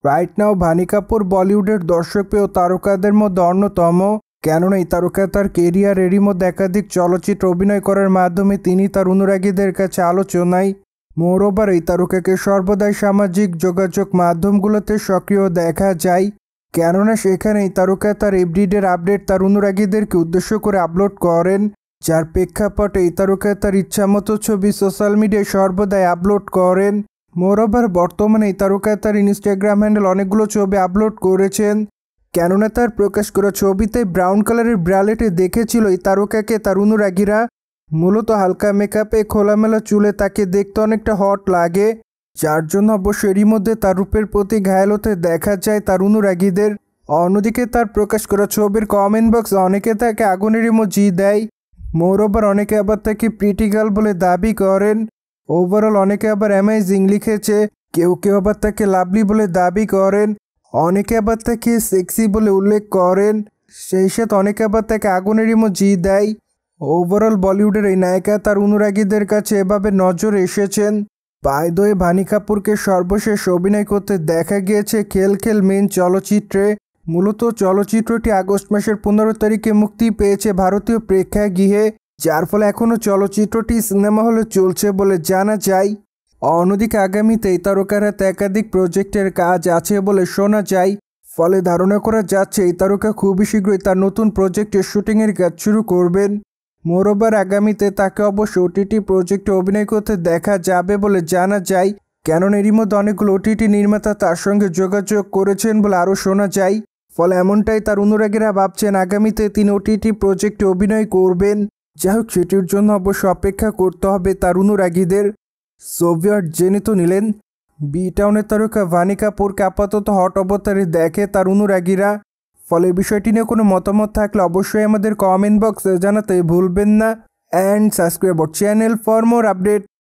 Right now ভানি Kapoor বলিউডের দর্শকপ্রিয় তারকাদের মধ্যে অন্যতম। কেননা এই তারকা তার কেরিয়ারেরই মধ্যে একাধিক চলচ্চিত্রে অভিনয় করার মাধ্যমে তিনি তার অনুরাগীদের কাছে আলোচনায়। মোরওভার এই তারকাকে সর্বদাই সামাজিক যোগাযোগ মাধ্যমগুলোতে সক্রিয় দেখা যায়। কেননা সেখানে এই তারকা তার এভরিডের আপডেট তার অনুরাগীদেরকে উদ্দেশ্য করে আপলোড করেন, যার প্রেক্ষাপটে এই তারকা তার ইচ্ছামতো ছবি সোশ্যাল মিডিয়ায় সর্বদাই আপলোড করেন। মোরওভার বর্তমানে এই তারকা তার ইনস্টাগ্রাম হ্যান্ডেল অনেকগুলো ছবি আপলোড করেছেন। কেননা তার প্রকাশ করা ছবিতে ব্রাউন কালারের ব্রালেটে দেখেছিল এই তারকাকে তার অনুরাগীরা। মূলত হালকা মেকআপে খোলামেলা চুলে তাকে দেখতে অনেকটা হট লাগে, যার জন্য অবশ্য এরই মধ্যে তার রূপের প্রতি ঘায়েল হতে দেখা যায় তার অনুরাগীদের। অন্যদিকে তার প্রকাশ করা ছবির কমেন্ট বক্সে অনেকে তাকে আগুনের ইমোজি দেয়। মোরওভার অনেকে আবার তাকে প্রিটি গার্ল বলে দাবি করেন। ওভারঅল অনেকে আবার অ্যামেজিং লিখেছে, কেউ কেউ আবার তাকে লাভলি বলে দাবি করেন, অনেকে আবার তাকে সেক্সি বলে উল্লেখ করেন, সেই সাথে অনেকে আবার তাকে আগুনের ইমোজি দেয়। ওভারঅল বলিউডের এই নায়িকা তার অনুরাগীদের কাছে এভাবে নজরে এসেছেন। বাই দ্য ওয়ে, ভানি কাপুরকে সর্বশেষ অভিনয় করতে দেখা গিয়েছে খেল খেল মেন চলচ্চিত্রে। মূলত চলচ্চিত্রটি আগস্ট মাসের 15 তারিখে মুক্তি পেয়েছে ভারতীয় প্রেক্ষাগৃহে, যার ফলে এখনও চলচ্চিত্রটি সিনেমা হলে চলছে বলে জানা যায়। অন্যদিকে আগামীতে এই তারকার হাতে একাধিক প্রজেক্টের কাজ আছে বলে শোনা যায়। ফলে ধারণা করা যাচ্ছে এই তারকা খুবই শীঘ্রই তার নতুন প্রজেক্টের শুটিংয়ের কাজ শুরু করবেন। মোরওভার আগামীতে তাকে অবশ্য ওটিটি প্রজেক্টে অভিনয় করতে দেখা যাবে বলে জানা যায়। কেননা এরই মধ্যে অনেকগুলো ওটিটি নির্মাতা তার সঙ্গে যোগাযোগ করেছেন বলে আরও শোনা যায়। ফলে এমনটাই তার অনুরাগীরা ভাবছেন আগামীতে তিনি ওটিটি প্রজেক্টে অভিনয় করবেন। যাই হোক, সেটির জন্য অবশ্য অপেক্ষা করতে হবে তার অনুরাগীদের। সোভিয়েট জেনে তো নিলেন বি টাউনের তারকা ভানি কাপুরকে আপাতত হট অবতারে দেখে তার অনুরাগীরা। ফলে বিষয়টি নিয়ে কোনো মতামত থাকলে অবশ্যই আমাদের কমেন্ট বক্সে জানাতে ভুলবেন না। And subscribe our channel for more update.